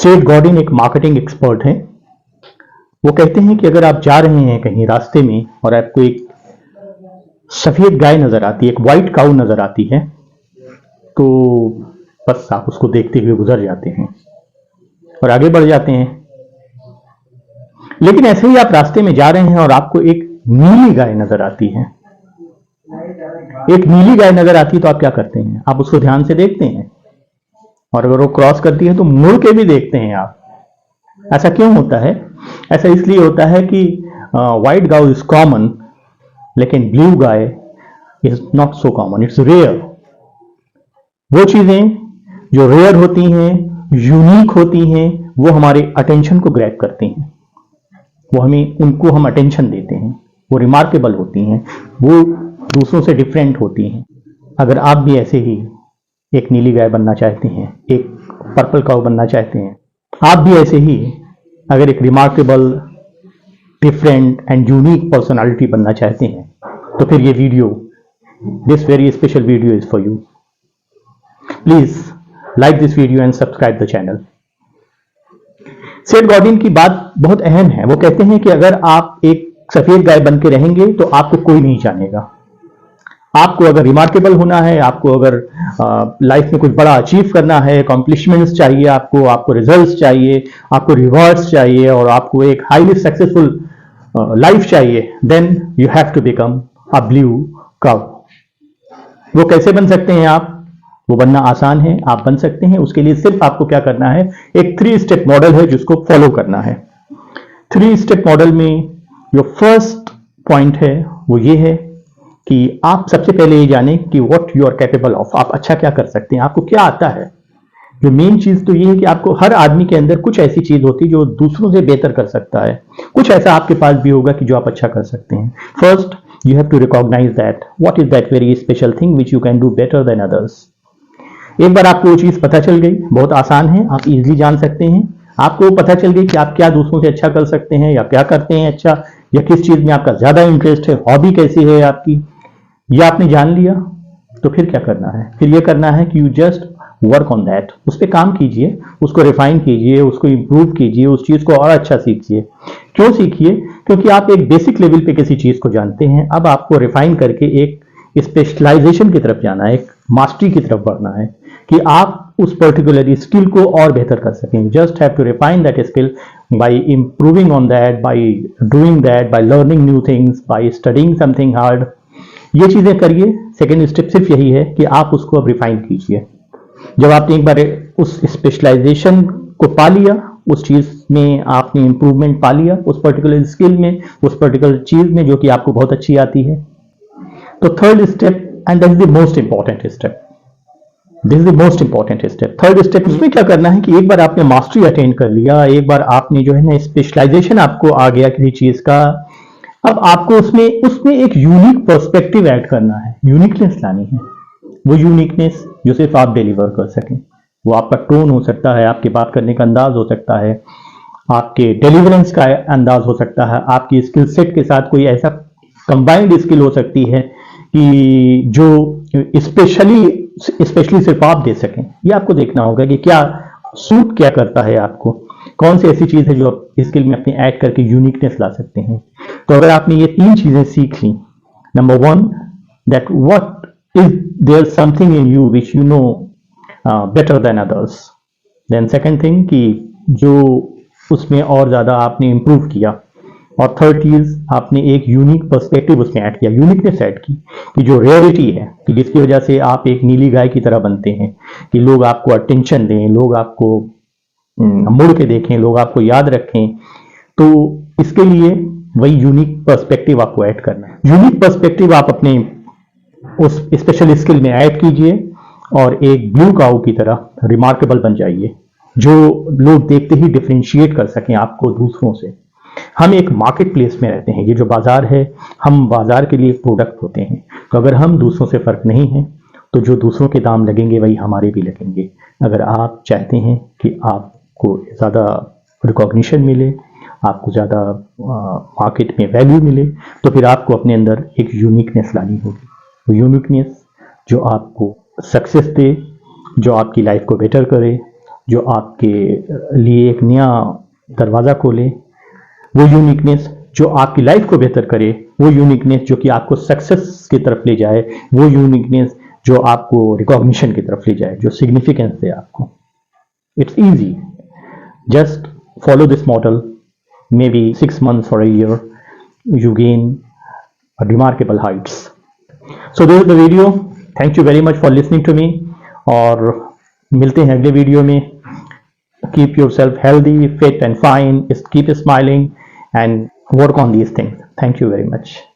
सेठ गॉर्डन एक marketing expert हैं। वो कहते हैं कि अगर आप जा रहे हैं कहीं रास्ते में और आपको एक सफेद गाय नजर आती है, एक व्हाइट काऊ नजर आती है, तो बस आप उसको देखते हुए गुजर जाते हैं और आगे बढ़ जाते हैं। लेकिन ऐसे ही आप रास्ते में जा रहे हैं और आपको एक नीली गाय नजर आती है, एक नीली गाय नजर आती है, तो आप क्या करते हैं? आप उसको ध्यान से देखते हैं और अगर वो क्रॉस करती है तो मुड़ के भी देखते हैं आप। ऐसा क्यों होता है? ऐसा इसलिए होता है कि व्हाइट गाय इज कॉमन, लेकिन ब्लू गाय is not so common, it's rare. वो चीजें जो रेयर होती हैं, यूनिक होती हैं, वो हमारे अटेंशन को ग्रैब करती हैं, वो हमें उनको हम अटेंशन देते हैं, वो रिमार्केबल होती हैं, वो दूसरों से डिफरेंट होती हैं। अगर आप भी ऐसे ही एक नीली गाय बनना चाहते हैं, एक पर्पल काऊ बनना चाहते हैं, आप भी ऐसे ही अगर एक remarkable, different and unique personality बनना चाहते हैं, तो फिर ये video, this very special video is for you. Please like this video and subscribe the channel. सेठ गॉर्डन की बात बहुत अहम है। वो कहते हैं कि अगर आप एक सफेद गाय बन के रहेंगे तो आपको कोई नहीं जानेगा। आपको अगर रिमार्केबल होना है, आपको अगर लाइफ में कुछ बड़ा अचीव करना है, अकॉम्प्लिशमेंट्स चाहिए, आपको रिजल्ट्स चाहिए, आपको रिवॉर्ड्स चाहिए और आपको एक हाईली सक्सेसफुल लाइफ चाहिए, then you have to become a blue cow. वो कैसे बन सकते हैं आप? वो बनना आसान है, आप बन सकते हैं। उसके लिए सिर्फ आपको क्या करना है, एक 3 स्टेप मॉडल है जिसको फॉलो करना है। 3 स्टेप मॉडल में जो फर्स्ट पॉइंट है वो ये है कि आप सबसे पहले ये जानें कि what you are capable of, आप अच्छा क्या कर सकते हैं, आपको क्या आता है। जो मेन चीज तो ये है कि आपको, हर आदमी के अंदर कुछ ऐसी चीज होती है जो दूसरों से बेहतर कर सकता है, कुछ ऐसा आपके पास भी होगा कि जो आप अच्छा कर सकते हैं। First you have to recognise that what is that very special thing which you can do better than others. एक बार आपको वो चीज पता चल गई, बहुत आसान है, आप इजीली जान सकते हैं। आपको पता चल गई कि आप क्या दूसरों से अच्छा कर सकते हैं या क्या करते हैं अच्छा, या किस चीज में आपका ज्यादा इंटरेस्ट है, हॉबी कैसी है आपकी, ये आपने जान लिया। तो फिर क्या करना है? फिर ये करना है कि you just work on that, उस पर काम कीजिए, उसको रिफाइन कीजिए, उसको इंप्रूव कीजिए, उस चीज को और अच्छा सीखिए। क्यों सीखिए? क्योंकि आप एक बेसिक लेवल पे किसी चीज को जानते हैं, अब आपको रिफाइन करके एक स्पेशलाइजेशन की तरफ जाना है, एक मास्टरी की तरफ बढ़ना है कि आप उस पर्टिकुलर स्किल को और बेहतर कर सकें। Just have to refine that skill by improving on that, by doing that, by learning new things, by studying something hard. ये चीजें करिए। सेकेंड स्टेप सिर्फ यही है कि आप उसको अब रिफाइन कीजिए। जब आपने एक बार उस स्पेशलाइजेशन को पा लिया, उस चीज में आपने इंप्रूवमेंट पा लिया, उस पर्टिकुलर स्किल में, उस पर्टिकुलर चीज में जो कि आपको बहुत अच्छी आती है, तो third step, and that is the most important step, this is the most important step, third step, इसमें क्या करना है कि एक बार आपने मास्टरी अटेन कर लिया, एक बार आपने जो है ना स्पेशलाइजेशन आपको आ गया किसी चीज का, अब आपको उसमें उसमें एक यूनिक पर्सपेक्टिव ऐड करना है, यूनिकनेस लानी है। वो यूनिकनेस जो सिर्फ आप डिलीवर कर सकें, वो आपका टोन हो सकता है, आपके बात करने का अंदाज हो सकता है, आपके डिलीवरेंस का अंदाज हो सकता है, आपकी स्किल सेट के साथ कोई ऐसा कंबाइंड स्किल हो सकती है कि जो स्पेशली सिर्फ आप दे सकें। ये आपको देखना होगा कि क्या सूट क्या करता है आपको, कौन सी ऐसी चीज है जो आप स्किल में अपने ऐड करके यूनिकनेस ला सकते हैं। तो अगर आपने ये 3 चीजें सीख ली, number 1 that what is there something in you which you know better than others, then second thing कि जो उसमें और ज्यादा आपने इंप्रूव किया, और थर्ड चीज आपने एक यूनिक पर्सपेक्टिव उसमें ऐड किया, यूनिकनेस ऐड की, कि जो रेयरिटी है, कि जिसकी वजह से आप एक नीली गाय की तरह बनते हैं, कि लोग आपको अटेंशन दें, लोग आपको मुड़ के देखें, लोग आपको याद रखें। तो इसके लिए वही यूनिक पर्सपेक्टिव आपको ऐड करना है। यूनिक पर्सपेक्टिव आप अपने उस स्पेशल स्किल में ऐड कीजिए और एक ब्लू काऊ की तरह रिमार्केबल बन जाइए, जो लोग देखते ही डिफरेंशिएट कर सकें आपको दूसरों से। हम एक मार्केट प्लेस में रहते हैं, ये जो बाजार है, हम बाजार के लिए प्रोडक्ट होते हैं। तो अगर हम दूसरों से फर्क नहीं है, तो जो दूसरों के दाम लगेंगे वही हमारे भी लगेंगे। अगर आप चाहते हैं कि आपको ज़्यादा रिकॉग्निशन मिले, आपको ज़्यादा मार्केट में वैल्यू मिले, तो फिर आपको अपने अंदर एक यूनिकनेस लानी होगी। वो यूनिकनेस जो आपको सक्सेस दे, जो आपकी लाइफ को बेटर करे, जो आपके लिए एक नया दरवाज़ा खोले, वो यूनिकनेस जो आपकी लाइफ को बेहतर करे, वो यूनिकनेस जो कि आपको सक्सेस की तरफ ले जाए, वो यूनिकनेस जो आपको रिकॉग्निशन की तरफ ले जाए, जो सिग्निफिकेंस दे आपको। It's easy, just follow this model, may be 6 months or a year, you gain remarkable heights. So this is the video. Thank you very much for listening to me, और मिलते हैं अगले वीडियो में। Keep yourself healthy, fit and fine, keep smiling and work on these things. Thank you very much.